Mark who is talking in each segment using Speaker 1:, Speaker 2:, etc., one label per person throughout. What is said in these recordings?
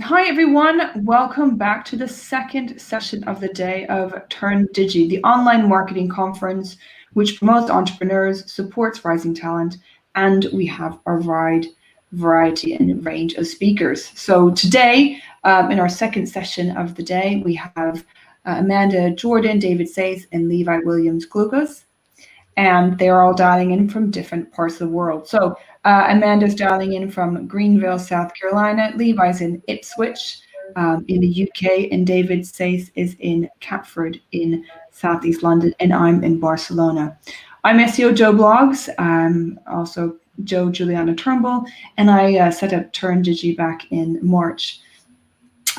Speaker 1: Hi, everyone. Welcome back to the second session of the day of Turn Digi, the online marketing conference which promotes entrepreneurs, supports rising talent, and we have a wide variety and range of speakers. So today, in our second session of the day, we have Amanda Jordan, David Sayce, and Levi Williams-Clucas, and they're all dialing in from different parts of the world. So Amanda's dialing in from Greenville, South Carolina. Levi's in Ipswich in the UK, and David Sayce is in Catford in Southeast London, and I'm in Barcelona. I'm SEO Joe Blogs. I'm also Joe Juliana Turnbull, and I set up Turn Digi back in March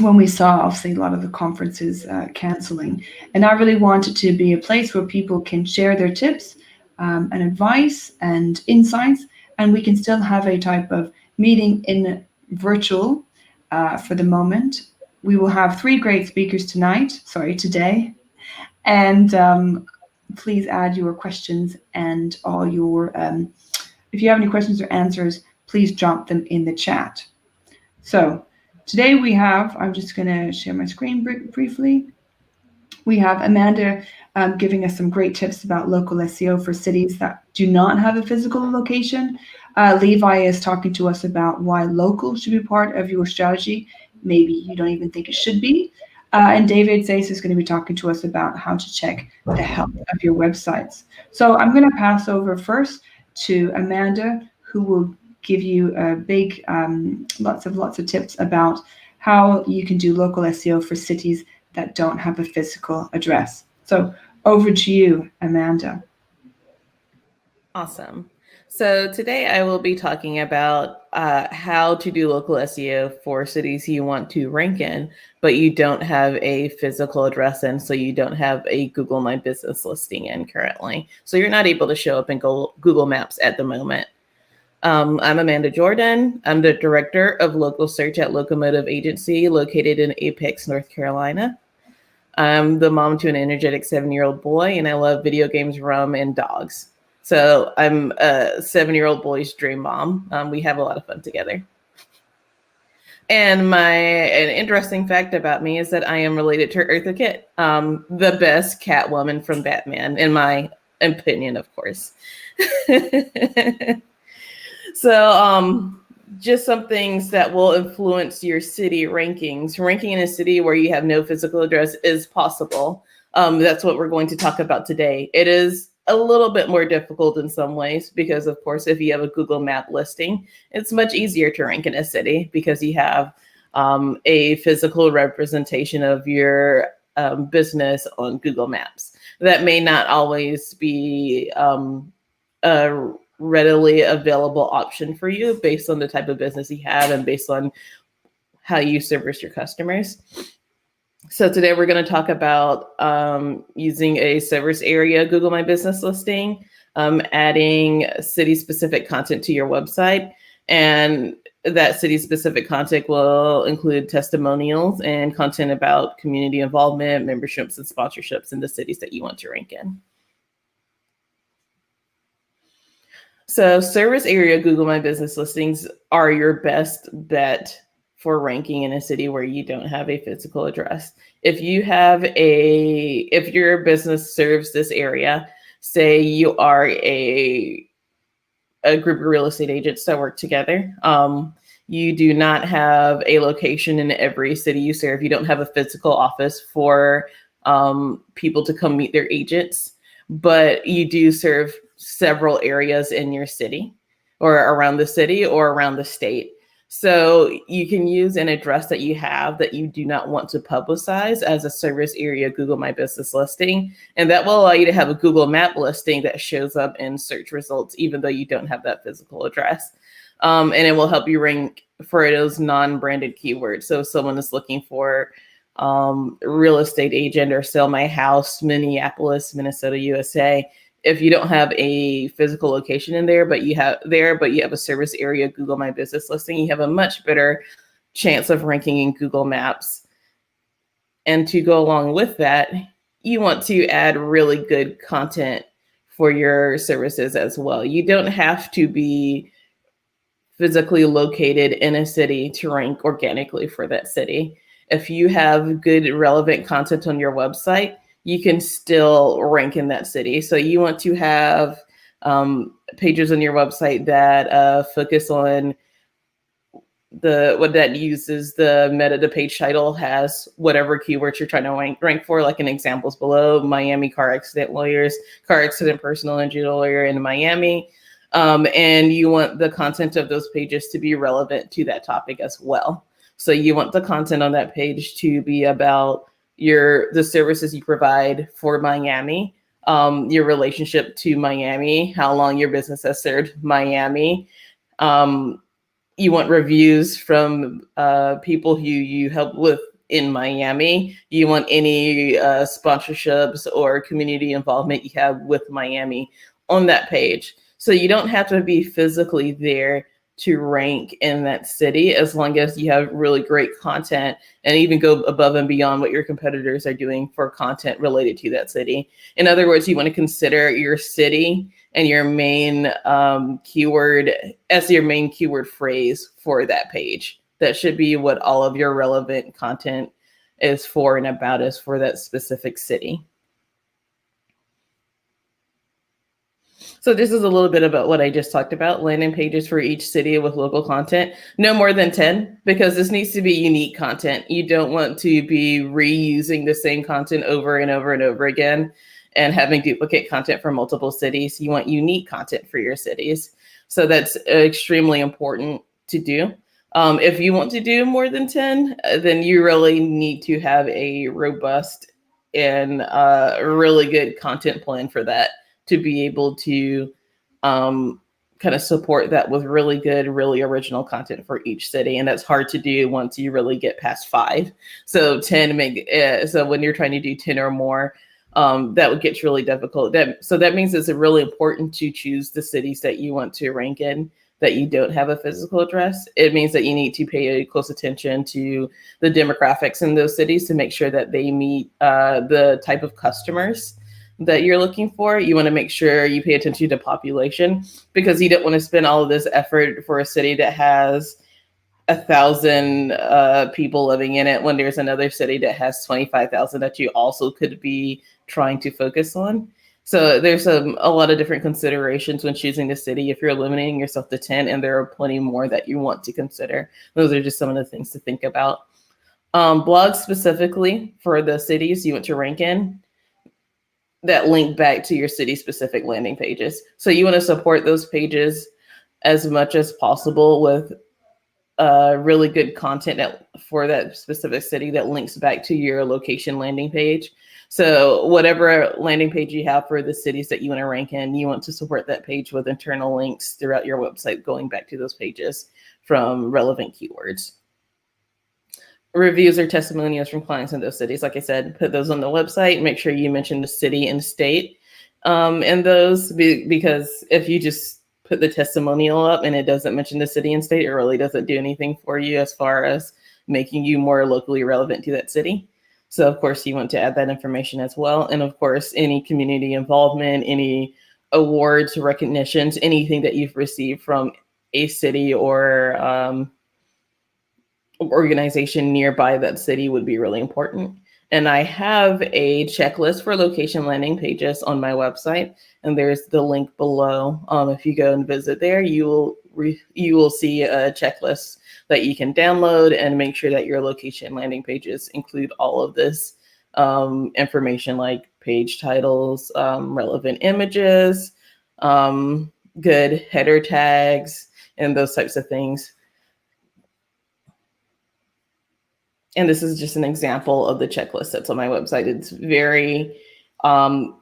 Speaker 1: when we saw obviously a lot of the conferences canceling. And I really wanted to be a place where people can share their tips and advice and insights, and we can still have a type of meeting in virtual for the moment. We will have three great speakers today, and please add your questions and all your, if you have any questions or answers, please drop them in the chat. So today we have, I'm just going to share my screen briefly. We have Amanda giving us some great tips about local SEO for cities that do not have a physical location. Levi is talking to us about why local should be part of your strategy. Maybe you don't even think it should be. And David Sayce is going to be talking to us about how to check the health of your websites. So I'm going to pass over first to Amanda, who will give you a big, lots of tips about how you can do local SEO for cities that don't have a physical address. So over to you, Amanda.
Speaker 2: Awesome. So today I will be talking about how to do local SEO for cities you want to rank in, but you don't have a physical address in, so you don't have a Google My Business listing in currently. So you're not able to show up in Google Maps at the moment. I'm Amanda Jordan. I'm the director of local search at Locomotive Agency located in Apex, North Carolina. I'm the mom to an energetic 7-year-old boy, and I love video games, rum, and dogs. So I'm a 7-year-old boy's dream mom. We have a lot of fun together. And an interesting fact about me is that I am related to Eartha Kitt, the best Catwoman from Batman, in my opinion, of course. So just some things that will influence your city rankings. Ranking in a city where you have no physical address is possible. That's what we're going to talk about today. It is a little bit more difficult in some ways because, of course, if you have a Google Map listing, it's much easier to rank in a city because you have a physical representation of your business on Google Maps. That may not always be a readily available option for you based on the type of business you have and based on how you service your customers. So today we're going to talk about using a service area Google My Business listing, adding city-specific content to your website, and that city-specific content will include testimonials and content about community involvement, memberships, and sponsorships in the cities that you want to rank in. So service area Google My Business listings are your best bet for ranking in a city where you don't have a physical address. If your business serves this area, say you are a group of real estate agents that work together, you do not have a location in every city you serve. You don't have a physical office for people to come meet their agents, but you do serve several areas in your city or around the city or around the state. So you can use an address that you have that you do not want to publicize as a service area Google My Business listing. And that will allow you to have a Google Map listing that shows up in search results, even though you don't have that physical address. And it will help you rank for those non-branded keywords. So if someone is looking for real estate agent or sell my house, Minneapolis, Minnesota, USA, if you don't have a physical location in there, but you have a service area Google My Business listing, you have a much better chance of ranking in Google Maps. And to go along with that, you want to add really good content for your services as well. You don't have to be physically located in a city to rank organically for that city. If you have good relevant content on your website, you can still rank in that city. So you want to have pages on your website that focus on what that uses the meta. The page title has whatever keywords you're trying to rank for, like in examples below: Miami car accident lawyers, car accident personal injury lawyer in Miami. And you want the content of those pages to be relevant to that topic as well. So you want the content on that page to be about the services you provide for Miami, your relationship to Miami, how long your business has served Miami. You want reviews from people who you help with in Miami. You want any sponsorships or community involvement you have with Miami on that page. So you don't have to be physically there to rank in that city, as long as you have really great content and even go above and beyond what your competitors are doing for content related to that city. In other words, you want to consider your city and your main keyword as your main keyword phrase for that page. That should be what all of your relevant content is for and about is for that specific city. So this is a little bit about what I just talked about: landing pages for each city with local content, no more than 10, because this needs to be unique content. You don't want to be reusing the same content over and over and over again and having duplicate content for multiple cities. You want unique content for your cities. So that's extremely important to do. If you want to do more than 10, then you really need to have a robust and really good content plan for that, to be able to kind of support that with really good, really original content for each city. And that's hard to do once you really get past 5. So 10 so when you're trying to do 10 or more, that gets really difficult. So that means it's really important to choose the cities that you want to rank in that you don't have a physical address. It means that you need to pay close attention to the demographics in those cities to make sure that they meet the type of customers that you're looking for. You want to make sure you pay attention to population, because you don't want to spend all of this effort for a city that has 1,000 people living in it when there's another city that has 25,000 that you also could be trying to focus on. So there's a lot of different considerations when choosing the city if you're limiting yourself to 10, and there are plenty more that you want to consider. Those are just some of the things to think about. Blogs specifically for the cities you want to rank in that link back to your city specific landing pages. So you want to support those pages as much as possible with really good content for that specific city that links back to your location landing page. So whatever landing page you have for the cities that you want to rank in, you want to support that page with internal links throughout your website going back to those pages from relevant keywords. Reviews or testimonials from clients in those cities, like I said, put those on the website. Make sure you mention the city and state in those, because if you just put the testimonial up and it doesn't mention the city and state, it really doesn't do anything for you as far as making you more locally relevant to that city. So of course you want to add that information as well. And of course, any community involvement, any awards, recognitions, anything that you've received from a city or organization nearby that city would be really important. And I have a checklist for location landing pages on my website, and there's the link below. If you go and visit there, you will see a checklist that you can download and make sure that your location landing pages include all of this information, like page titles, relevant images, good header tags, and those types of things. And this is just an example of the checklist that's on my website. It's very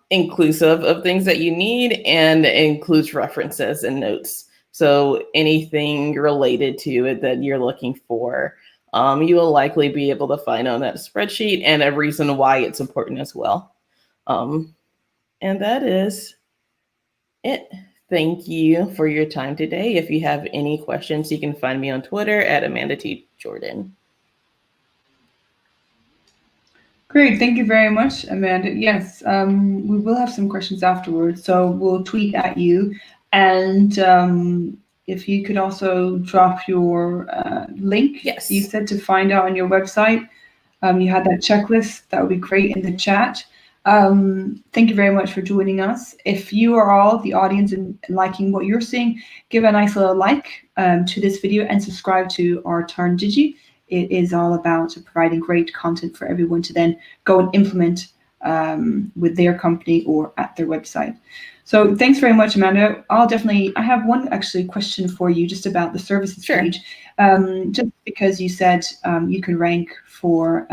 Speaker 2: inclusive of things that you need, and it includes references and notes. So anything related to it that you're looking for, you will likely be able to find on that spreadsheet, and a reason why it's important as well. And that is it. Thank you for your time today. If you have any questions, you can find me on Twitter at Amanda T. Jordan.
Speaker 1: Great, thank you very much, Amanda. Yes, we will have some questions afterwards, so we'll tweet at you, and if you could also drop your link,
Speaker 2: Yes.
Speaker 1: you said, to find out on your website. You had that checklist. That would be great in the chat. Thank you very much for joining us. If you are all, the audience, and liking what you're seeing, give a nice little like to this video and subscribe to our Turn Digi. It is all about providing great content for everyone to then go and implement with their company or at their website. So thanks very much, Amanda. I have one actually question for you just about the services page. Just because you said you can rank for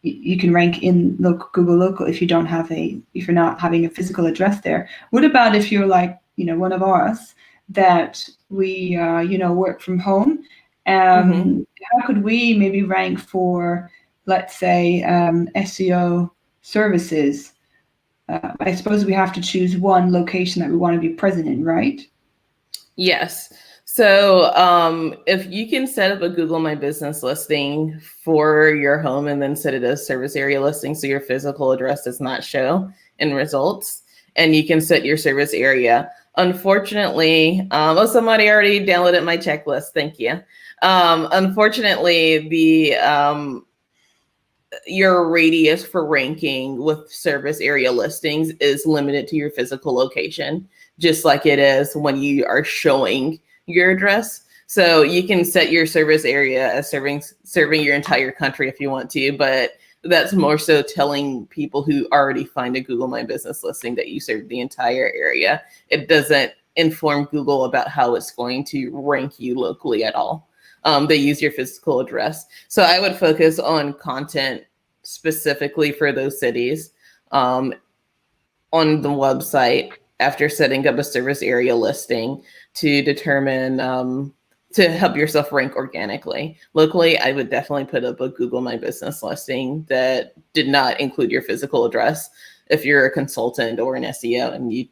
Speaker 1: you can rank in Google Local if you're not having a physical address there. What about if you're like, one of us that we work from home? How could we maybe rank for, let's say, SEO services? I suppose we have to choose one location that we want to be present in, right?
Speaker 2: Yes. So if you can set up a Google My Business listing for your home and then set it as service area listing so your physical address does not show in results, and you can set your service area. Unfortunately, somebody already downloaded my checklist. Thank you. Unfortunately, your radius for ranking with service area listings is limited to your physical location, just like it is when you are showing your address. So you can set your service area as serving your entire country if you want to, but that's more so telling people who already find a Google My Business listing that you serve the entire area. It doesn't inform Google about how it's going to rank you locally at all. They use your physical address. So I would focus on content specifically for those cities on the website after setting up a service area listing to determine, to help yourself rank organically. Locally, I would definitely put up a Google My Business listing that did not include your physical address if you're a consultant or an SEO and you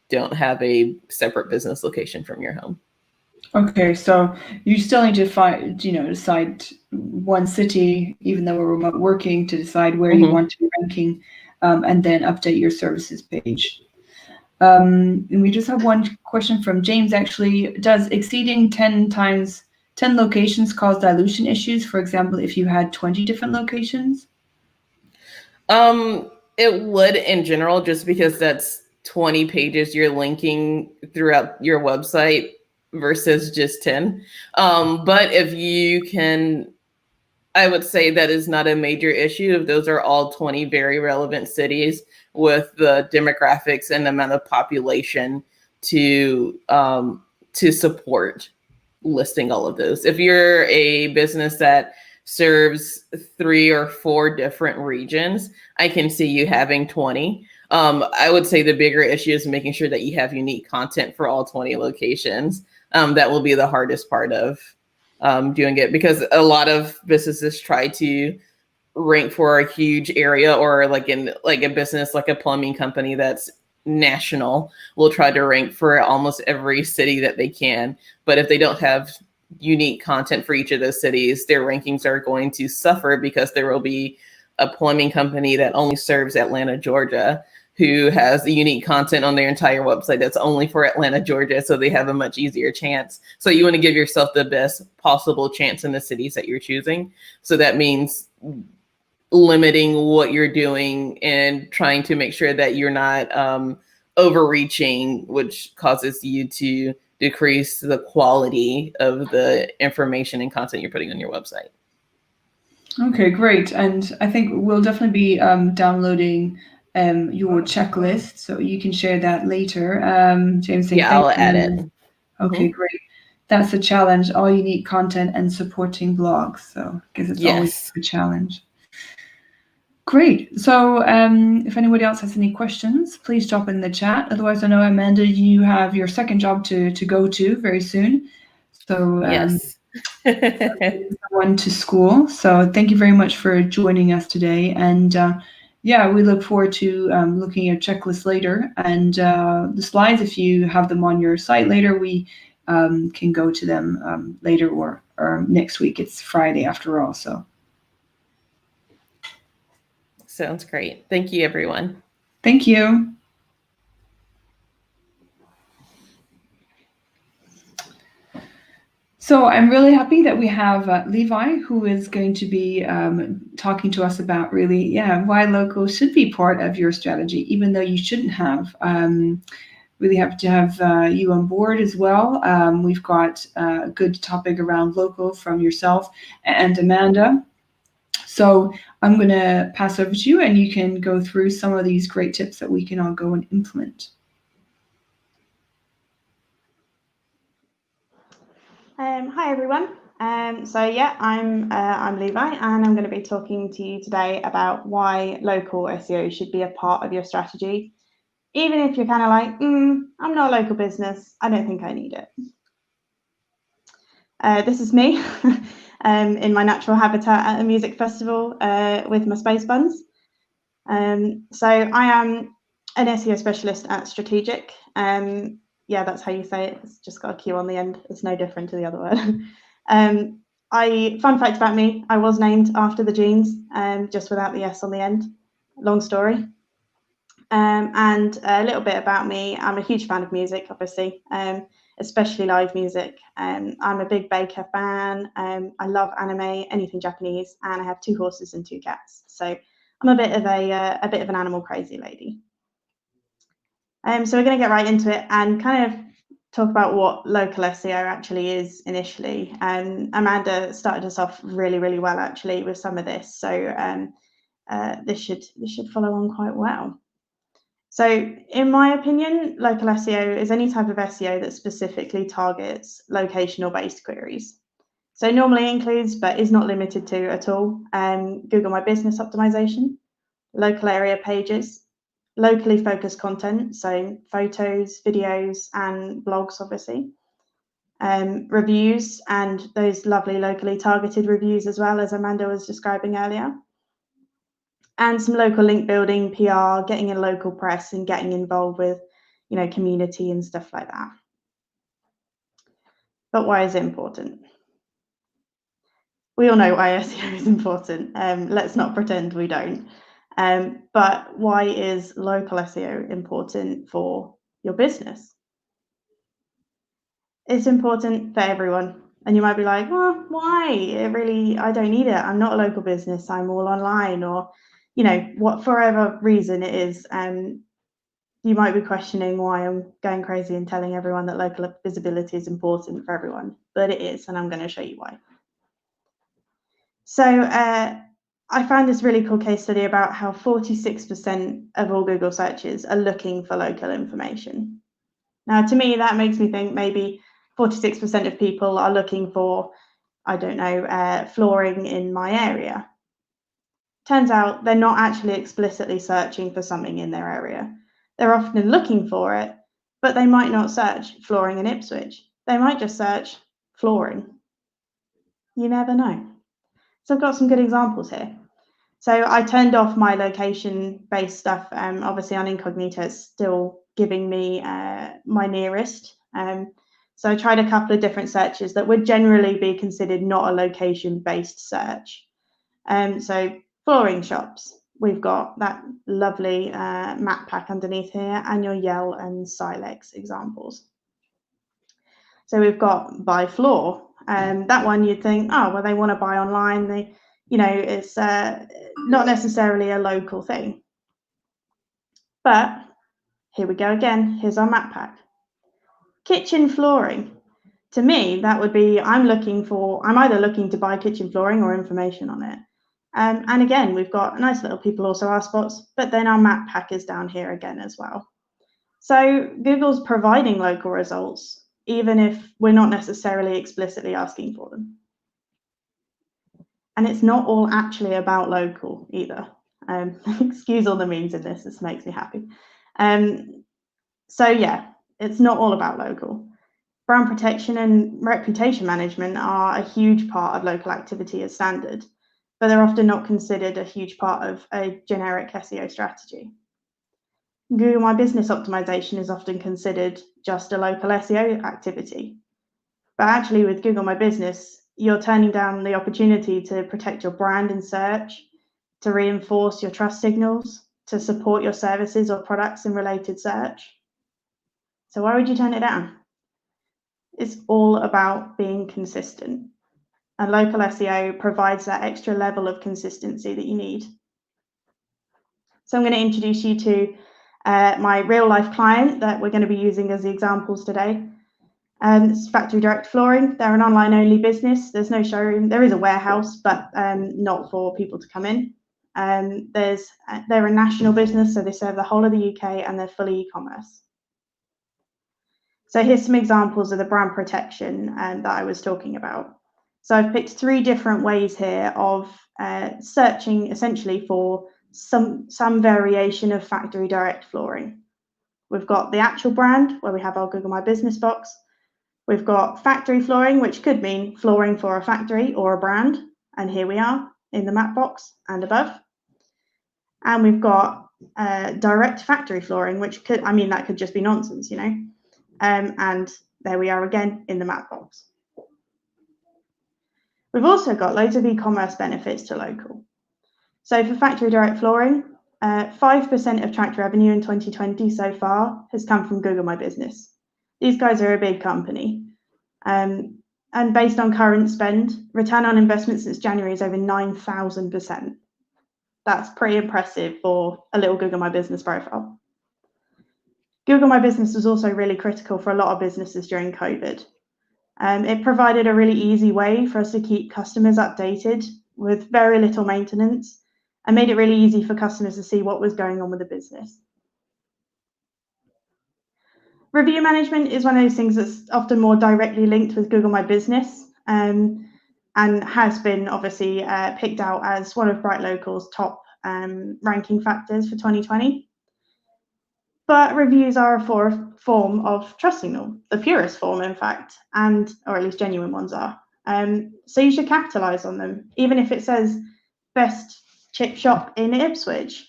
Speaker 2: don't have a separate business location from your home.
Speaker 1: Okay, so you still need to decide one city, even though we're remote working, to decide where you want to be ranking, and then update your services page. And we just have one question from James, actually. Does exceeding 10 locations cause dilution issues? For example, if you had 20 different locations?
Speaker 2: It would in general, just because that's 20 pages you're linking throughout your website versus just 10. But if you can, I would say that is not a major issue if those are all 20 very relevant cities with the demographics and the amount of population to support listing all of those. If you're a business that serves 3 or 4 different regions, I can see you having 20. I would say the bigger issue is making sure that you have unique content for all 20 locations. That will be the hardest part of doing it, because a lot of businesses try to rank for a huge area, or like a business like a plumbing company that's national will try to rank for almost every city that they can. But if they don't have unique content for each of those cities, their rankings are going to suffer, because there will be a plumbing company that only serves Atlanta, Georgia, who has the unique content on their entire website that's only for Atlanta, Georgia, so they have a much easier chance. So you want to give yourself the best possible chance in the cities that you're choosing. So that means limiting what you're doing and trying to make sure that you're not overreaching, which causes you to decrease the quality of the information and content you're putting on your website.
Speaker 1: Okay, great. And I think we'll definitely be downloading your checklist, so you can share that later. James,
Speaker 2: I'll add it.
Speaker 1: Okay, great. That's a challenge, all unique content and supporting blogs. So I guess it's always a challenge. Great. So if anybody else has any questions, please drop in the chat. Otherwise, I know, Amanda, you have your second job to go to very soon. So
Speaker 2: yes.
Speaker 1: one to school. So thank you very much for joining us today. And we look forward to looking at your checklist later. And the slides, if you have them on your site later, we can go to them later or next week. It's Friday after all. So
Speaker 2: sounds great. Thank you, everyone.
Speaker 1: Thank you. So I'm really happy that we have Levi, who is going to be talking to us about really, why local should be part of your strategy, even though you shouldn't have. Really happy to have you on board as well. We've got a good topic around local from yourself and Amanda. So I'm going to pass over to you, and you can go through some of these great tips that we can all go and implement.
Speaker 3: Hi everyone. I'm Levi, and I'm going to be talking to you today about why local SEO should be a part of your strategy, even if you're kind of like, I'm not a local business, I don't think I need it. This is me in my natural habitat at a music festival with my space buns. So I am an SEO specialist at Strategic. Yeah, that's how you say it. It's just got a Q on the end. It's no different to the other word. Fun fact about me, I was named after the jeans, just without the S on the end. Long story. And a little bit about me, I'm a huge fan of music, obviously, especially live music. I'm a big Baker fan. I love anime, anything Japanese, and I have 2 horses and 2 cats. So I'm a bit of an animal crazy lady. So we're going to get right into it and kind of talk about what local SEO actually is initially. Amanda started us off really, really well actually with some of this. So this should follow on quite well. So in my opinion, local SEO is any type of SEO that specifically targets locational based queries. So normally includes, but is not limited to at all, Google My Business optimization, local area pages, locally focused content, so photos, videos, and blogs, obviously, reviews, and those lovely locally targeted reviews as well, as Amanda was describing earlier, and some local link building, PR, getting in local press, and getting involved with, community and stuff like that. But why is it important? We all know why SEO is important. Let's not pretend we don't. But why is local SEO important for your business? It's important for everyone. And you might be like, well, why? I don't need it. I'm not a local business. I'm all online, or, what forever reason it is. You might be questioning why I'm going crazy and telling everyone that local visibility is important for everyone, but it is, and I'm going to show you why. So I found this really cool case study about how 46% of all Google searches are looking for local information. Now, to me, that makes me think maybe 46% of people are looking for, I don't know, flooring in my area. Turns out they're not actually explicitly searching for something in their area. They're often looking for it, but they might not search flooring in Ipswich. They might just search flooring. You never know. So I've got some good examples here. So I turned off my location-based stuff. Obviously on incognito, it's still giving me my nearest. So I tried a couple of different searches that would generally be considered not a location-based search. So flooring shops, we've got that lovely map pack underneath here, and your Yell and Silex examples. So we've got buy floor. That one you'd think, oh, well, they want to buy online. It's not necessarily a local thing. But here we go again. Here's our map pack. Kitchen flooring. To me, that would be, I'm either looking to buy kitchen flooring or information on it. And again, we've got nice little people also our spots, but then our map pack is down here again as well. So Google's providing local results, even if we're not necessarily explicitly asking for them. And it's not all actually about local either. Excuse all the memes in this makes me happy. So yeah, it's not all about local. Brand protection and reputation management are a huge part of local activity as standard, but they're often not considered a huge part of a generic SEO strategy. Google My Business optimization is often considered just a local SEO activity. But actually with Google My Business, you're turning down the opportunity to protect your brand in search, to reinforce your trust signals, to support your services or products in related search. So why would you turn it down? It's all about being consistent. And local SEO provides that extra level of consistency that you need. So I'm going to introduce you to my real life client that we're going to be using as the examples today. It's Factory Direct Flooring. They're an online only business. There's no showroom. There is a warehouse, but not for people to come in. They're a national business, so they serve the whole of the UK and they're fully e-commerce. So here's some examples of the brand protection that I was talking about. So I've picked 3 different ways here of searching essentially for some variation of Factory Direct Flooring. We've got the actual brand where we have our Google My Business box. We've got factory flooring, which could mean flooring for a factory or a brand. And here we are in the map box and above. And we've got direct factory flooring, which could, that could just be nonsense, you know. And there we are again in the map box. We've also got loads of e-commerce benefits to local. So for Factory Direct Flooring, 5% of tracked revenue in 2020 so far has come from Google My Business. These guys are a big company. And based on current spend, return on investment since January is over 9,000%. That's pretty impressive for a little Google My Business profile. Google My Business was also really critical for a lot of businesses during COVID. It provided a really easy way for us to keep customers updated with very little maintenance and made it really easy for customers to see what was going on with the business. Review management is one of those things that's often more directly linked with Google My Business and has been obviously picked out as one of Bright Local's top ranking factors for 2020. But reviews are a form of trust signal, the purest form, in fact, or at least genuine ones are. So you should capitalize on them. Even if it says best chip shop in Ipswich,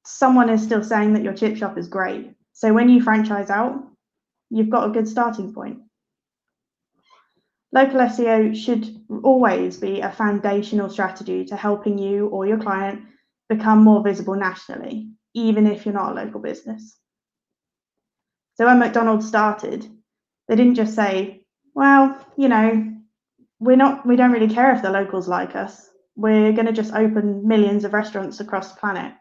Speaker 3: someone is still saying that your chip shop is great. So when you franchise out, you've got a good starting point. Local SEO should always be a foundational strategy to helping you or your client become more visible nationally, even if you're not a local business. So when McDonald's started, they didn't just say, well, you know, we don't really care if the locals like us. We're going to just open millions of restaurants across the planet.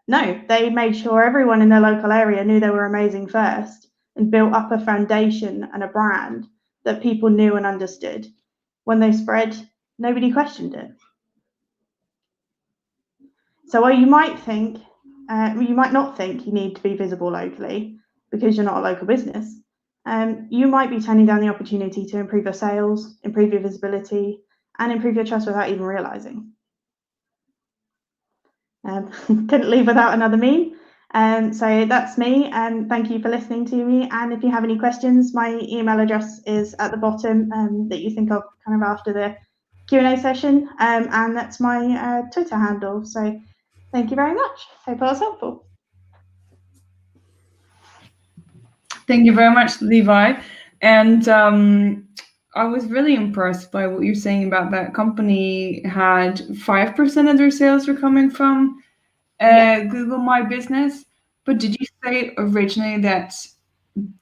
Speaker 3: No, they made sure everyone in their local area knew they were amazing first and built up a foundation and a brand that people knew and understood. When they spread, nobody questioned it. So while you might not think you need to be visible locally because you're not a local business, you might be turning down the opportunity to improve your sales, improve your visibility, and improve your trust without even realizing. Couldn't leave without another meme. So that's me, and thank you for listening to me. And if you have any questions, my email address is at the bottom that you think of kind of after the Q&A session, and that's my Twitter handle. So thank you very much. Hope that was helpful.
Speaker 1: Thank you very much, Levi. And I was really impressed by what you're saying about that company had 5% of their sales were coming from Google My Business. But did you say originally that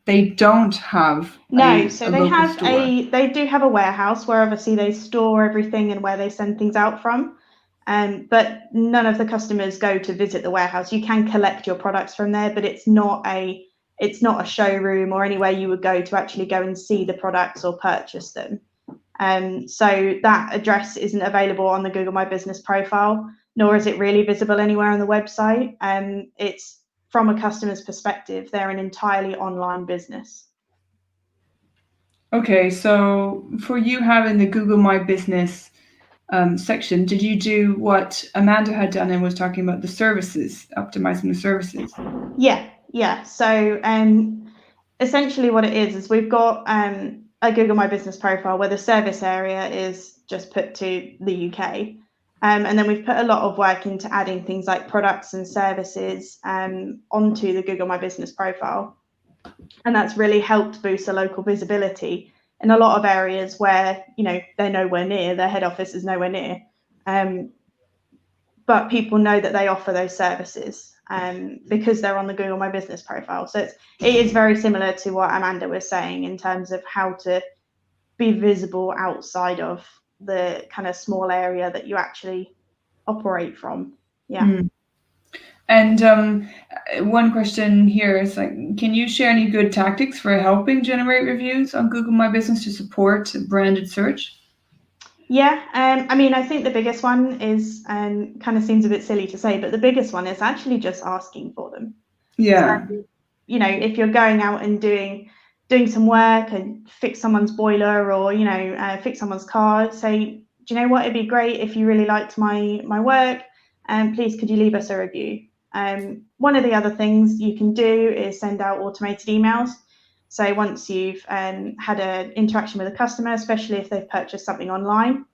Speaker 1: they don't have
Speaker 3: so they do have a warehouse where obviously they store everything and where they send things out from. But none of the customers go to visit the warehouse. You can collect your products from there, but it's not a showroom or anywhere you would go to actually go and see the products or purchase them. So that address isn't available on the Google My Business profile, nor is it really visible anywhere on the website. It's from a customer's perspective, they're an entirely online business.
Speaker 1: Okay, so for you having the Google My Business section, did you do what Amanda had done and was talking about the services, optimizing the services?
Speaker 3: Yeah. So essentially what it is we've got a Google My Business profile where the service area is just put to the UK. And then we've put a lot of work into adding things like products and services onto the Google My Business profile. And that's really helped boost the local visibility in a lot of areas where, you know, they're nowhere near, their head office is nowhere near. But people know that they offer those services. because they're on the Google My Business profile. So it is very similar to what Amanda was saying in terms of how to be visible outside of the kind of small area that you actually operate from. Yeah.
Speaker 1: Mm. And one question here is like, can you share any good tactics for helping generate reviews on Google My Business to support branded search?
Speaker 3: Yeah, I mean, I think the biggest one is, kind of seems a bit silly to say, but the biggest one is actually just asking for them.
Speaker 1: Yeah.
Speaker 3: So, you know, if you're going out and doing some work and fix someone's boiler, or, you know, fix someone's car, say, do you know what, it'd be great if you really liked my work, and please could you leave us a review. One of the other things you can do is send out automated emails. So once you've had an interaction with a customer, especially if they've purchased something online,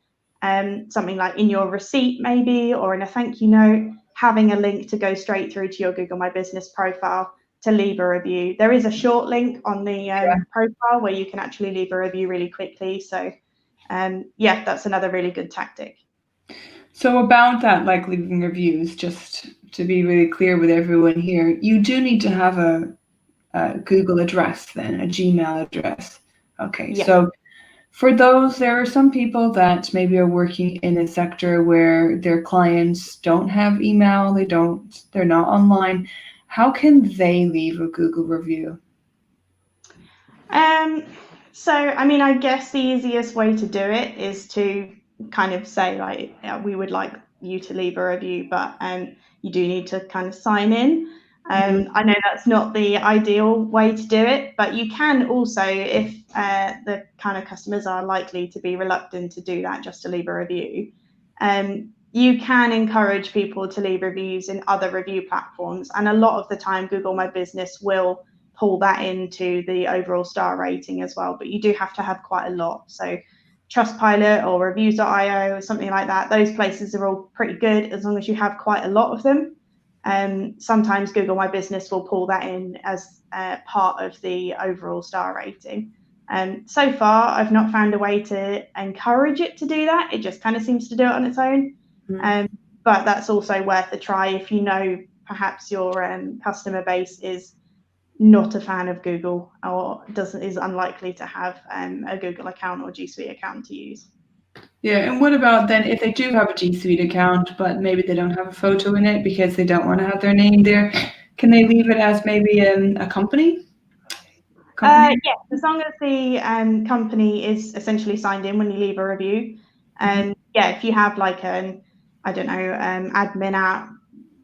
Speaker 3: something like in your receipt maybe, or in a thank you note, having a link to go straight through to your Google My Business profile to leave a review. There is a short link on the profile where you can actually leave a review really quickly. So yeah, that's another really good tactic.
Speaker 1: So about that, like leaving reviews, just to be really clear with everyone here, you do need to have a Google address then, a Gmail address. Okay,
Speaker 3: Yeah.
Speaker 1: so for those, there are some people that maybe are working in a sector where their clients don't have email, they're not online. How can they leave a Google review?
Speaker 3: So, I mean, I guess the easiest way to do it is to kind of say, like, we would like you to leave a review, but you do need to kind of sign in. I know that's not the ideal way to do it, but you can also, if the kind of customers are likely to be reluctant to do that, just to leave a review, you can encourage people to leave reviews in other review platforms. And a lot of the time, Google My Business will pull that into the overall star rating as well, but you do have to have quite a lot. So Trustpilot or reviews.io or something like that, those places are all pretty good as long as you have quite a lot of them. Sometimes Google My Business will pull that in as part of the overall star rating. So far, I've not found a way to encourage it to do that. It just kind of seems to do it on its own. But that's also worth a try if you know perhaps your customer base is not a fan of Google or is unlikely to have a Google account or G Suite account to use.
Speaker 1: Yeah, and what about then if they do have a G Suite account, but maybe they don't have a photo in it because they don't want to have their name there? Can they leave it as maybe a company?
Speaker 3: Yes, as long as the company is essentially signed in when you leave a review. And yeah, if you have like an, I don't know, admin at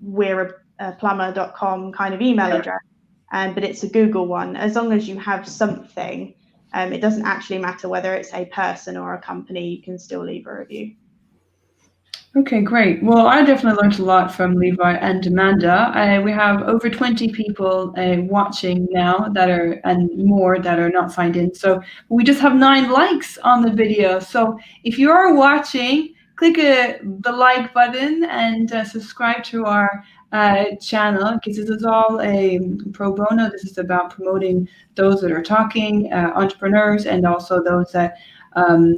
Speaker 3: we'reaplumber.com kind of email address, but it's a Google one, as long as you have something, it doesn't actually matter whether it's a person or a company, you can still leave a review.
Speaker 1: Okay, great. Well, I definitely learned a lot from Levi and Amanda. We have over 20 people watching now and more that are not signed in. So we just have 9 likes on the video. So if you are watching, click the like button and subscribe to our channel, because this is all a pro bono. This is about promoting those that are talking, entrepreneurs, and also those that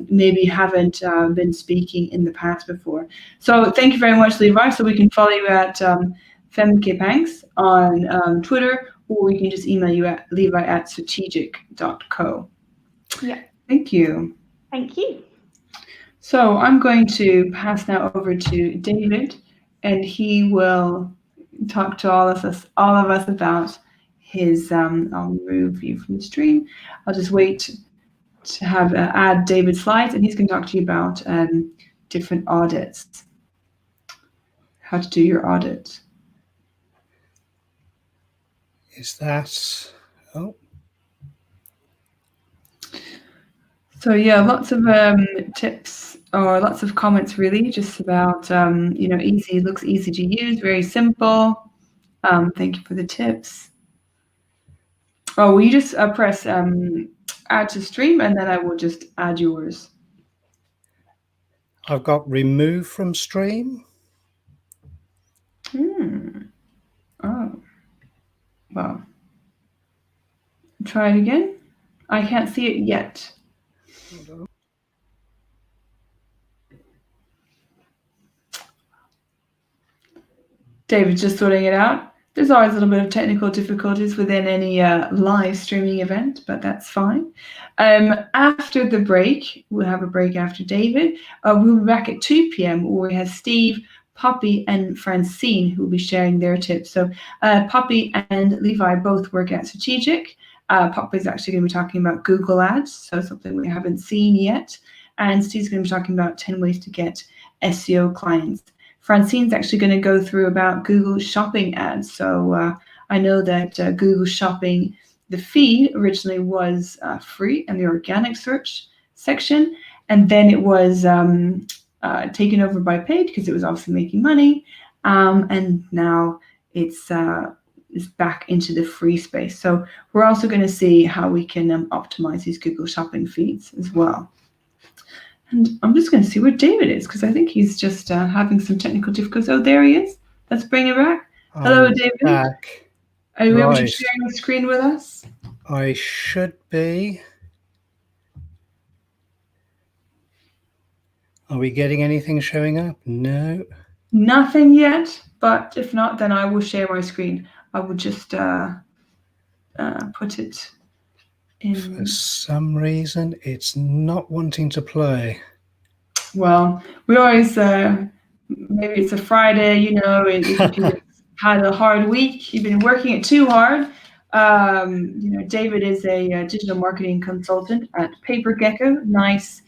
Speaker 1: maybe haven't been speaking in the past before. So thank you very much, Levi. So we can follow you at femkepanks on Twitter, or we can just email you at levi@strategic.co.
Speaker 3: Yeah.
Speaker 1: Thank you.
Speaker 3: Thank you.
Speaker 1: So I'm going to pass now over to David, and he will talk to all of us about his. I'll remove you from the stream. I'll just wait to have add David's slides, and he's going to talk to you about different audits, how to do your audit.
Speaker 4: Is that,
Speaker 1: So yeah, lots of tips or lots of comments really, just about, easy, looks easy to use, very simple. Thank you for the tips. Oh, will you just press add to stream, and then I will just add yours.
Speaker 4: I've got remove from stream.
Speaker 1: Oh, well. Try it again. I can't see it yet. David's just sorting it out. There's always a little bit of technical difficulties within any live streaming event, but that's fine. After the break, we'll have a break after David. We'll be back at 2 p.m. where we have Steve, Poppy, and Francine who will be sharing their tips. So Poppy and Levi both work at Strategic. Poppy is actually going to be talking about Google Ads, so something we haven't seen yet. And Steve's going to be talking about 10 ways to get SEO clients. Francine's actually going to go through about Google Shopping ads. So I know that Google Shopping, the feed originally was free in the organic search section, and then it was taken over by paid because it was obviously making money, and now it's back into the free space. So we're also going to see how we can optimize these Google Shopping feeds as well. And I'm just going to see where David is because I think he's just having some technical difficulties. Oh, there he is. Let's bring him back. Hello, David.
Speaker 4: Back.
Speaker 1: Are you able to share your screen with us?
Speaker 4: I should be. Are we getting anything showing up? No.
Speaker 1: Nothing yet, but if not, then I will share my screen. I will just put it in.
Speaker 4: For some reason, it's not wanting to play.
Speaker 1: Well, we always, maybe it's a Friday, you know, if you've had a hard week, you've been working it too hard. You know, David is a digital marketing consultant at PaperGecko. Nice,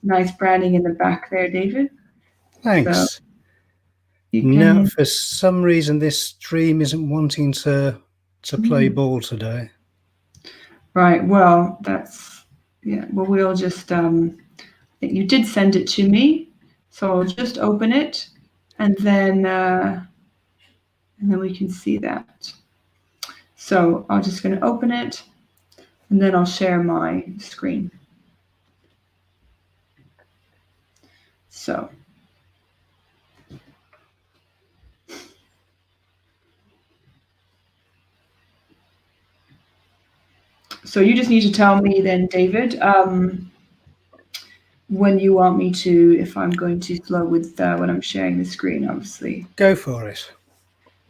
Speaker 1: nice branding in the back there, David.
Speaker 4: Thanks.
Speaker 1: So
Speaker 4: no, for some reason, this stream isn't wanting to play ball today.
Speaker 1: Right. Well, that's, yeah. Well, we'll just, I think you did send it to me, so I'll just open it, and then we can see that. So I'm just going to open it, and then I'll share my screen. So. So you just need to tell me then, David, when you want me to, if I'm going too slow with when I'm sharing the screen, obviously.
Speaker 4: Go for it.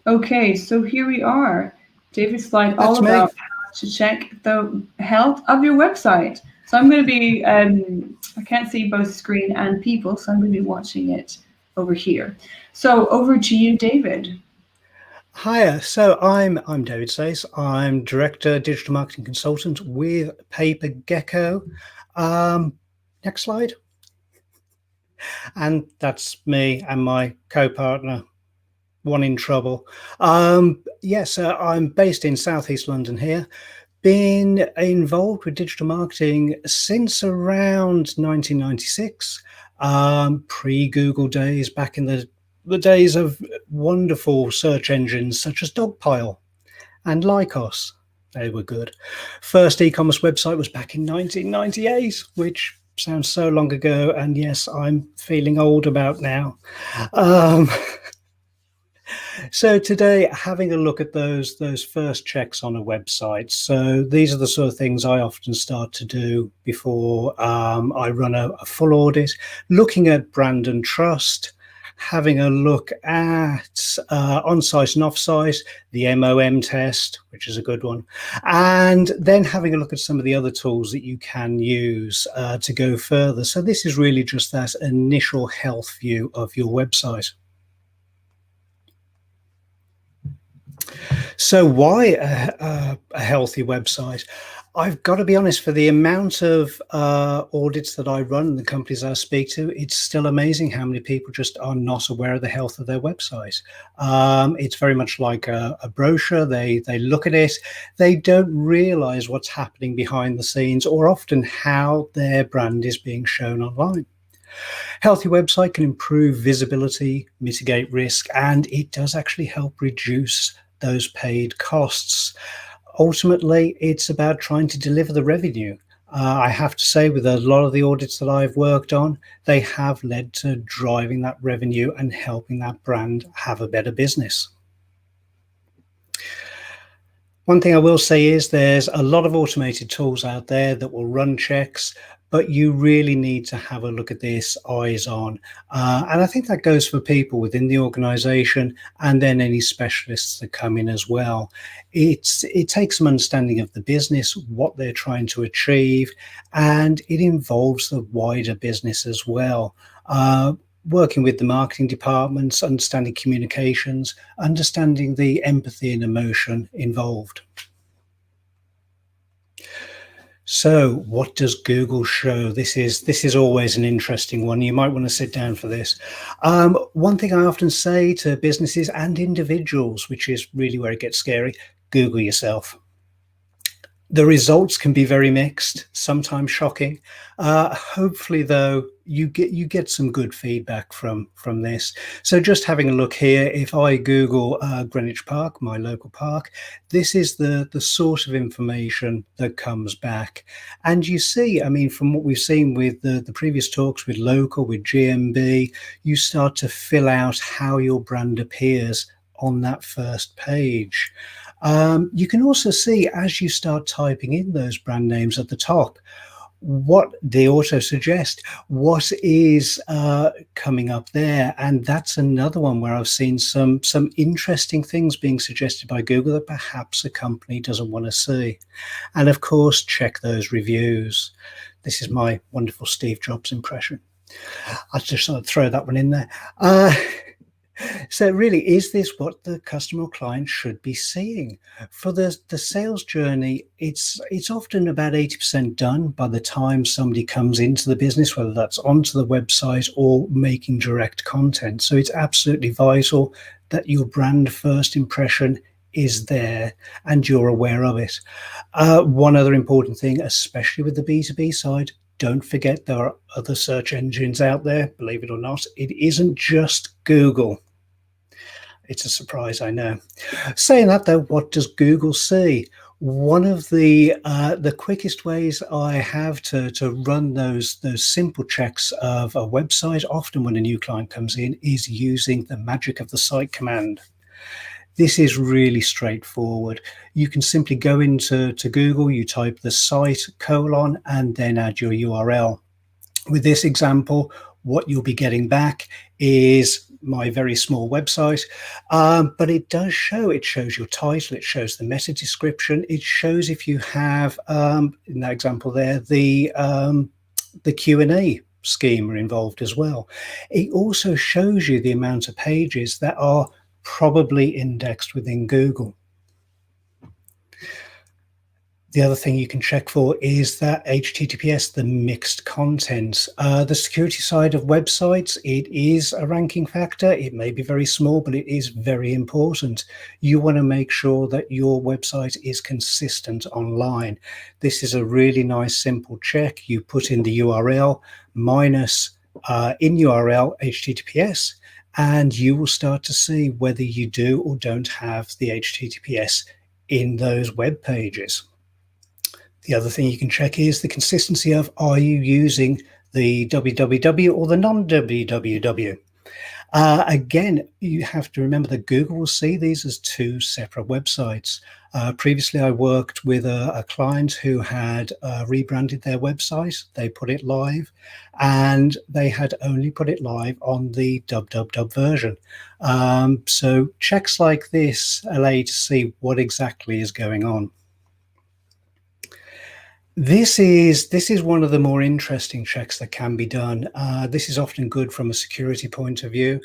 Speaker 1: Okay, so here we are. David's slide all about how to check the health of your website. So I'm going to be, I can't see both screen and people, so I'm going to be watching it over here. So over to you, David.
Speaker 4: Hiya. So I'm David Sayce. I'm Director Digital Marketing Consultant with PaperGecko. Next slide. And that's me and my co-partner, one in trouble. Yes, I'm based in Southeast London here. Been involved with digital marketing since around 1996, pre-Google days, back in the days of wonderful search engines such as Dogpile and Lycos. They were good. First e-commerce website was back in 1998, which sounds so long ago, and yes, I'm feeling old about now. So today, having a look at those first checks on a website. So these are the sort of things I often start to do before I run a full audit, looking at brand and trust, having a look at on-site and off-site, the MOM test, which is a good one, and then having a look at some of the other tools that you can use to go further. So this is really just that initial health view of your website. So why a healthy website? I've got to be honest, for the amount of audits that I run and the companies I speak to, it's still amazing how many people just are not aware of the health of their website. It's very much like a brochure. They look at it. They don't realize what's happening behind the scenes or often how their brand is being shown online. Healthy website can improve visibility, mitigate risk, and it does actually help reduce those paid costs. Ultimately, it's about trying to deliver the revenue. I have to say, with a lot of the audits that I've worked on, they have led to driving that revenue and helping that brand have a better business. One thing I will say is there's a lot of automated tools out there that will run checks, but you really need to have a look at this eyes on. And I think that goes for people within the organization and then any specialists that come in as well. It takes some understanding of the business, what they're trying to achieve, and it involves the wider business as well. Working with the marketing departments, understanding communications, understanding the empathy and emotion involved. So what does Google show? This is always an interesting one. You might want to sit down for this. One thing I often say to businesses and individuals, which is really where it gets scary, Google yourself. The results can be very mixed, sometimes shocking. Hopefully, though, you get some good feedback from this. So just having a look here, if I Google Greenwich Park, my local park, this is the sort of information that comes back. And you see, I mean, from what we've seen with the previous talks with local, with GMB, you start to fill out how your brand appears on that first page. You can also see as you start typing in those brand names at the top, what they auto suggest, what is coming up there. And that's another one where I've seen some interesting things being suggested by Google that perhaps a company doesn't want to see. And of course, check those reviews. This is my wonderful Steve Jobs impression. I'll just sort of throw that one in there. So really, is this what the customer or client should be seeing? For the sales journey, it's often about 80% done by the time somebody comes into the business, whether that's onto the website or making direct content. So it's absolutely vital that your brand first impression is there and you're aware of it. One other important thing, especially with the B2B side, don't forget there are other search engines out there, believe it or not. It isn't just Google. It's a surprise, I know. Saying that, though, what does Google see? One of the quickest ways I have to run those simple checks of a website, often when a new client comes in, is using the magic of the site command. This is really straightforward. You can simply go into Google, you type the site : and then add your URL. With this example, what you'll be getting back is my very small website, but it does show, it shows your title, it shows the meta description, it shows if you have, in that example there, the Q&A schema involved as well. It also shows you the amount of pages that are probably indexed within Google. The other thing you can check for is that HTTPS, the mixed content. The security side of websites, it is a ranking factor. It may be very small, but it is very important. You want to make sure that your website is consistent online. This is a really nice, simple check. You put in the URL minus in URL HTTPS, and you will start to see whether you do or don't have the HTTPS in those web pages. The other thing you can check is the consistency of, are you using the www or the non-www? Again, you have to remember that Google will see these as two separate websites. Previously, I worked with a client who had rebranded their website. They put it live, and they had only put it live on the www version. So checks like this allow you to see what exactly is going on. This is one of the more interesting checks that can be done. This is often good from a security point of view.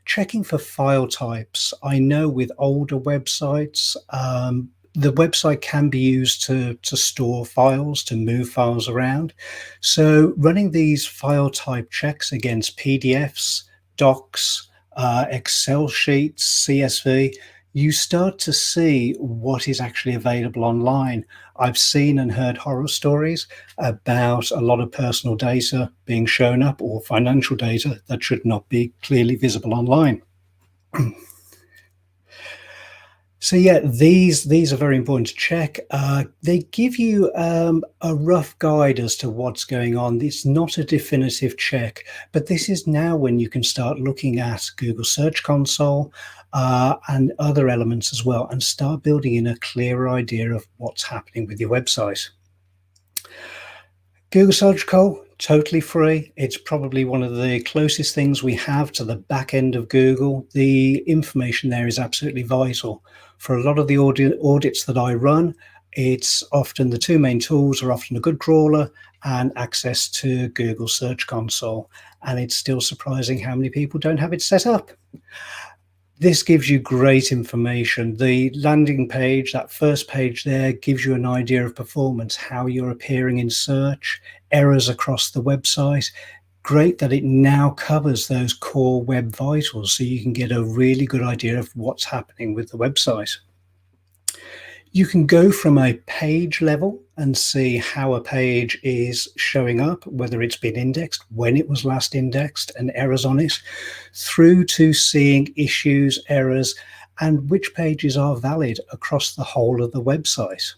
Speaker 4: Checking for file types. I know with older websites, the website can be used to store files, to move files around. So running these file type checks against PDFs, docs, Excel sheets, CSV, you start to see what is actually available online. I've seen and heard horror stories about a lot of personal data being shown up, or financial data that should not be clearly visible online. So yeah, these are very important to check. They give you a rough guide as to what's going on. It's not a definitive check, but this is now when you can start looking at Google Search Console and other elements as well, and start building in a clearer idea of what's happening with your website. Google Search Console, totally free. It's probably one of the closest things we have to the back end of Google. The information there is absolutely vital. For a lot of the audits that I run, it's often the two main tools are often a good crawler and access to Google Search Console. And it's still surprising how many people don't have it set up. This gives you great information. The landing page, that first page there, gives you an idea of performance, how you're appearing in search, errors across the website. Great that it now covers those core web vitals, so you can get a really good idea of what's happening with the website. You can go from a page level and see how a page is showing up, whether it's been indexed, when it was last indexed, and errors on it, through to seeing issues, errors, and which pages are valid across the whole of the website.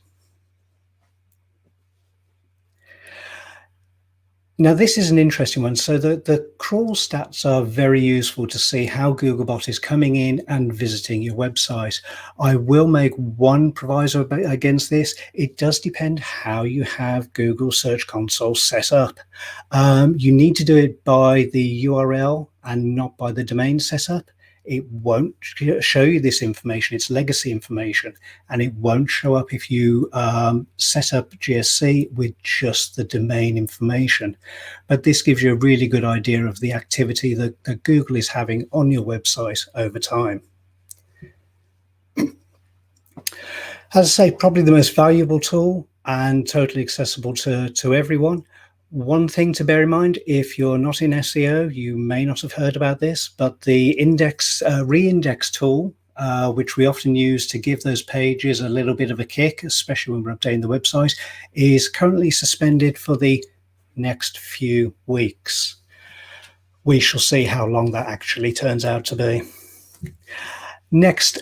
Speaker 4: Now, this is an interesting one. So the crawl stats are very useful to see how Googlebot is coming in and visiting your website. I will make one proviso against this. It does depend how you have Google Search Console set up. You need to do it by the URL and not by the domain setup. It won't show you this information. It's legacy information, and it won't show up if you set up GSC with just the domain information. But this gives you a really good idea of the activity that Google is having on your website over time. As I say, probably the most valuable tool and totally accessible to everyone. One thing to bear in mind, if you're not in SEO, you may not have heard about this, but the reindex tool, which we often use to give those pages a little bit of a kick, especially when we're updating the website, is currently suspended for the next few weeks. We shall see how long that actually turns out to be. Next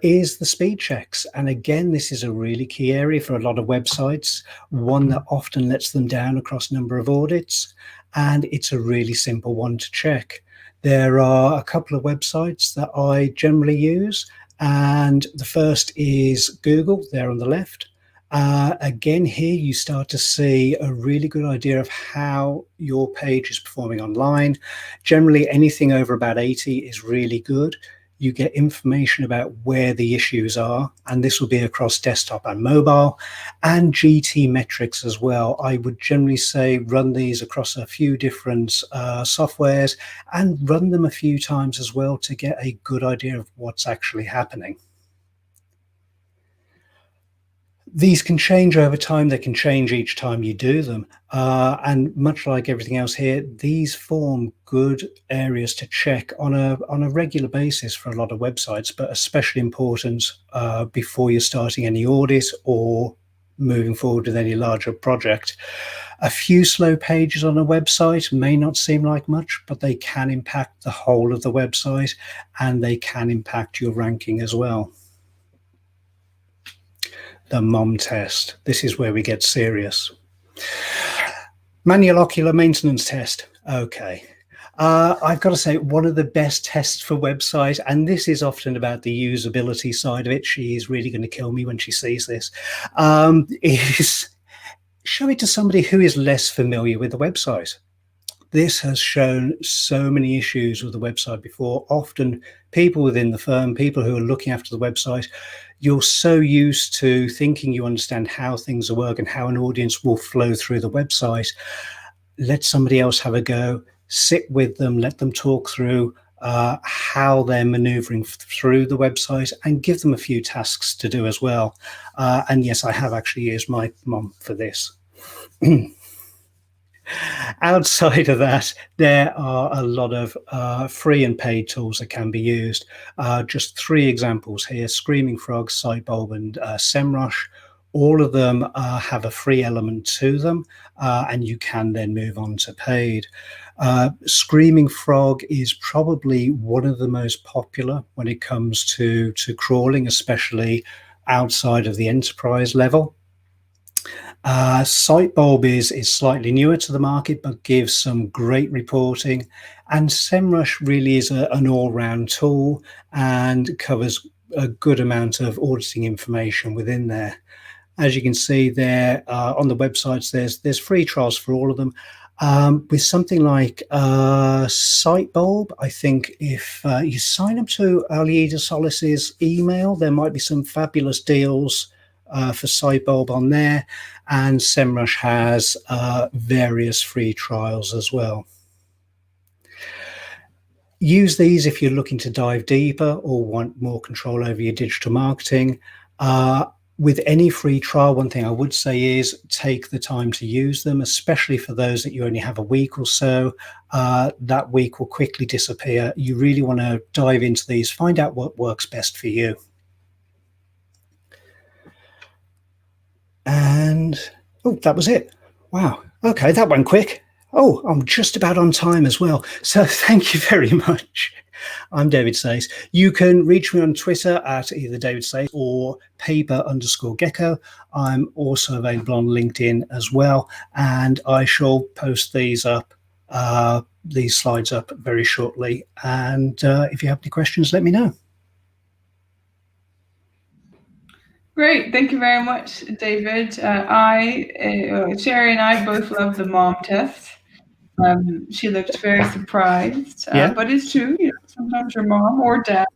Speaker 4: is the speed checks. And again, this is a really key area for a lot of websites, one that often lets them down across a number of audits. And it's a really simple one to check. There are a couple of websites that I generally use. And the first is Google, there on the left. Again, here you start to see a really good idea of how your page is performing online. Generally, anything over about 80 is really good. You get information about where the issues are, and this will be across desktop and mobile, and GT metrics as well. I would generally say run these across a few different softwares and run them a few times as well to get a good idea of what's actually happening. These can change over time. They can change each time you do them. And much like everything else here, these form good areas to check on a regular basis for a lot of websites, but especially important before you're starting any audit or moving forward with any larger project. A few slow pages on a website may not seem like much, but they can impact the whole of the website, and they can impact your ranking as well. The MOM test. This is where we get serious. Manual ocular maintenance test. Okay. I've got to say, one of the best tests for website, and this is often about the usability side of it. She is really going to kill me when she sees this, is show it to somebody who is less familiar with the website. This has shown so many issues with the website before. Often people within the firm, people who are looking after the website, you're so used to thinking you understand how things work and how an audience will flow through the website. Let somebody else have a go, sit with them, let them talk through how they're maneuvering through the website, and give them a few tasks to do as well. And yes, I have actually used my mom for this. Outside of that, there are a lot of free and paid tools that can be used. Just 3 examples here: Screaming Frog, Sightbulb, and SEMrush. All of them have a free element to them, and you can then move on to paid. Screaming Frog is probably one of the most popular when it comes to crawling, especially outside of the enterprise level. Sightbulb is slightly newer to the market, but gives some great reporting, and SEMrush really is an all-round tool and covers a good amount of auditing information within there. As you can see there on the websites, there's free trials for all of them. With something like SiteBulb, I think if you sign up to Alida Solis's email, there might be some fabulous deals for SiteBulb on there, and SEMrush has various free trials as well. Use these if you're looking to dive deeper or want more control over your digital marketing. With any free trial, one thing I would say is take the time to use them, especially for those that you only have a week or so. That week will quickly disappear. You really want to dive into these, find out what works best for you. And, oh, that was it. Wow. Okay, that went quick. Oh, I'm just about on time as well. So thank you very much. I'm David Sayce. You can reach me on Twitter at either David Sayce or paper_gecko. I'm also available on LinkedIn as well. And I shall post these up, these slides up very shortly. And if you have any questions, let me know.
Speaker 1: Great, thank you very much, David. Sherry and I both love the mom test. She looked very surprised,
Speaker 4: Yeah.
Speaker 1: but it's true. You know, sometimes your mom or dad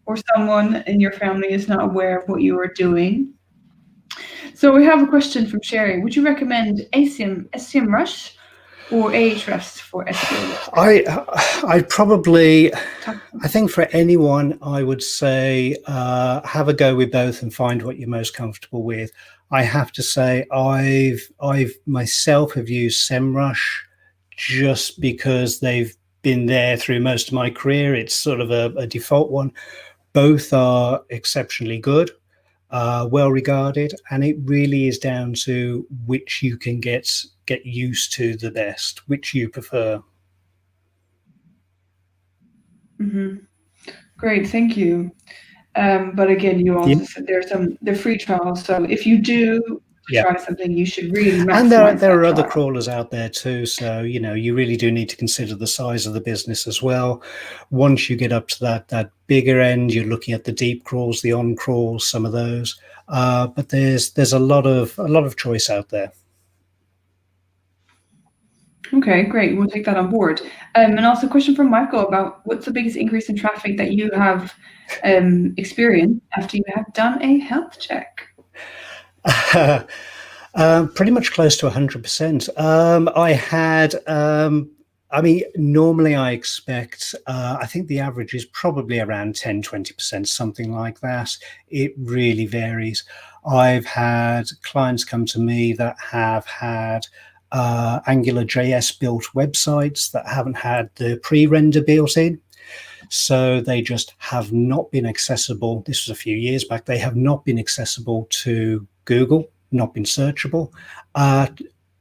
Speaker 1: or someone in your family is not aware of what you are doing. So we have a question from Sherry. Would you recommend SEMrush or Ahrefs for SEO?
Speaker 4: I think for anyone, I would say have a go with both and find what you're most comfortable with. I have to say I've myself have used SEMrush just because they've been there through most of my career. It's sort of a default one. Both are exceptionally good, well regarded, and it really is down to which you can get used to the best, which you prefer.
Speaker 1: Mm-hmm. Great, thank you. But again, you also said there's the free trials. So if you do try something, you should really maximize.
Speaker 4: And there are other crawlers out there too. So, you know, you really do need to consider the size of the business as well. Once you get up to that bigger end, you're looking at the deep crawls, the on crawls, some of those. But there's a lot of choice out there.
Speaker 1: Okay, great. We'll take that on board. And also a question from Michael about what's the biggest increase in traffic that you have experienced after you have done a health check?
Speaker 4: Pretty much close to 100%. I mean, normally I expect, I think the average is probably around 10-20%, something like that. It really varies. I've had clients come to me that have had AngularJS built websites that haven't had the pre-render built in. So they just have not been accessible. This was a few years back. They have not been accessible to Google, not been searchable.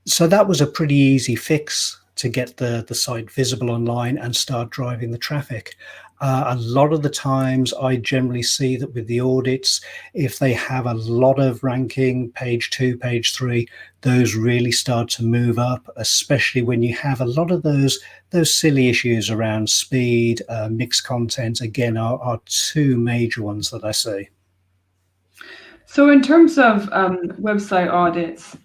Speaker 4: So that was a pretty easy fix to get the site visible online and start driving the traffic. A lot of the times I generally see that with the audits, if they have a lot of ranking, page 2, page 3, those really start to move up, especially when you have a lot of those silly issues around speed, mixed content, again, are two major ones that I see.
Speaker 1: So in terms of website audits,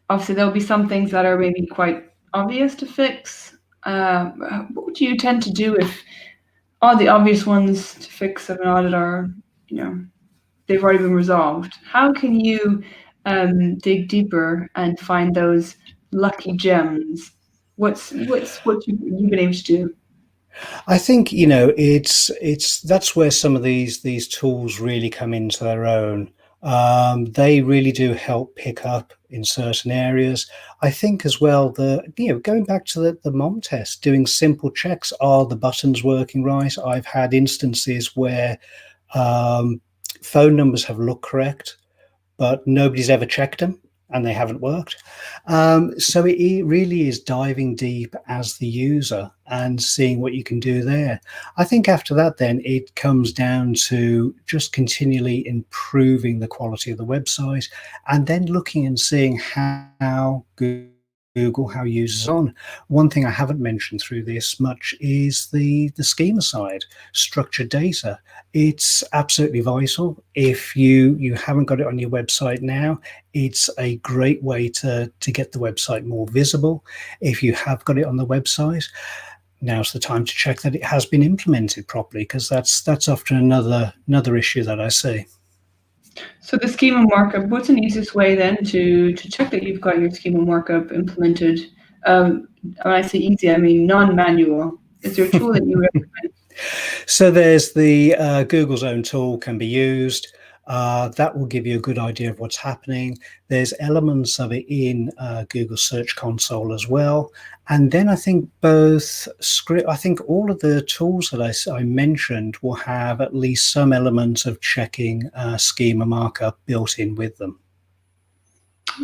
Speaker 1: obviously there'll be some things that are maybe quite obvious to fix. What do you tend to do if all the obvious ones to fix of an audit are, you know, they've already been resolved? How can you dig deeper and find those lucky gems? What's what you've been able to do?
Speaker 4: I think, you know, that's where some of these tools really come into their own. They really do help pick up in certain areas. I think as well, going back to the mom test, doing simple checks, are the buttons working right? I've had instances where phone numbers have looked correct, but nobody's ever checked them and they haven't worked. So it really is diving deep as the user and seeing what you can do there. I think after that, then it comes down to just continually improving the quality of the website and then looking and seeing how Google Google, how users on. One thing I haven't mentioned through this much is the schema side, structured data. It's absolutely vital. If you haven't got it on your website now, it's a great way to get the website more visible. If you have got it on the website, now's the time to check that it has been implemented properly, because that's often another issue that I see.
Speaker 1: So the schema markup, what's an easiest way then to check that you've got your schema markup implemented? When I say easy, I mean non-manual. Is there a tool that you recommend?
Speaker 4: So there's the Google's own tool can be used. That will give you a good idea of what's happening. There's elements of it in Google Search Console as well. And then I think all of the tools that I mentioned will have at least some element of checking schema markup built in with them.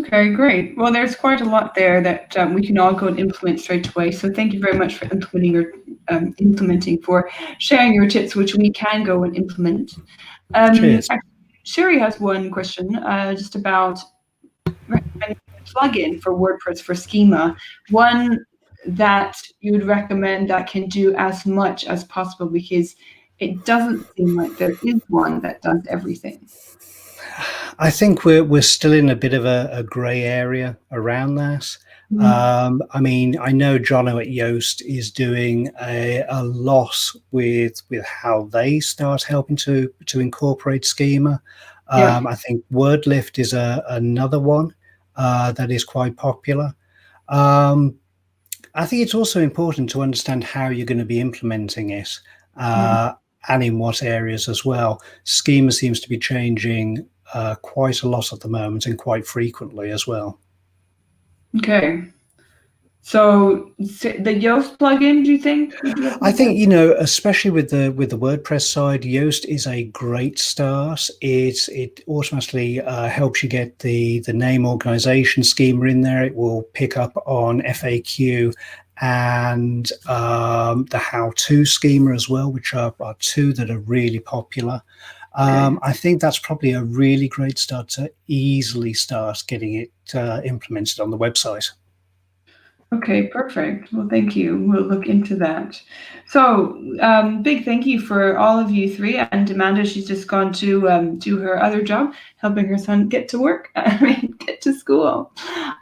Speaker 1: Okay, great. Well, there's quite a lot there that we can all go and implement straight away. So thank you very much for for sharing your tips, which we can go and implement.
Speaker 4: Cheers.
Speaker 1: Sherry has one question just about recommending a plugin for WordPress for schema. One that you would recommend that can do as much as possible, because it doesn't seem like there is one that does everything.
Speaker 4: I think we're still in a bit of a grey area around that. I mean, I know Jono at Yoast is doing a lot with how they start helping to incorporate schema. I think WordLift is another one that is quite popular. I think it's also important to understand how you're going to be implementing it and in what areas as well. Schema seems to be changing quite a lot at the moment, and quite frequently as well.
Speaker 1: Okay. So the Yoast plugin, do you think?
Speaker 4: I think, especially with the WordPress side, Yoast is a great start. It automatically helps you get the name organization schema in there. It will pick up on FAQ and the how-to schema as well, which are two that are really popular. I think that's probably a really great start to easily start getting it implemented on the website.
Speaker 1: Okay, perfect. Well, thank you. We'll look into that. So big thank you for all of you three. And Amanda, she's just gone to do her other job, helping her son get to work, get to school.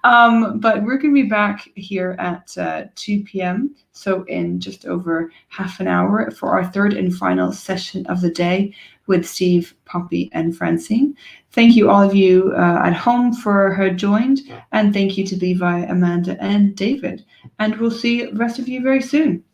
Speaker 1: But we're going to be back here at 2 p.m. So in just over half an hour for our third and final session of the day with Steve, Poppy, and Francine. Thank you all of you at home for who joined, and thank you to Levi, Amanda, and David. And we'll see the rest of you very soon.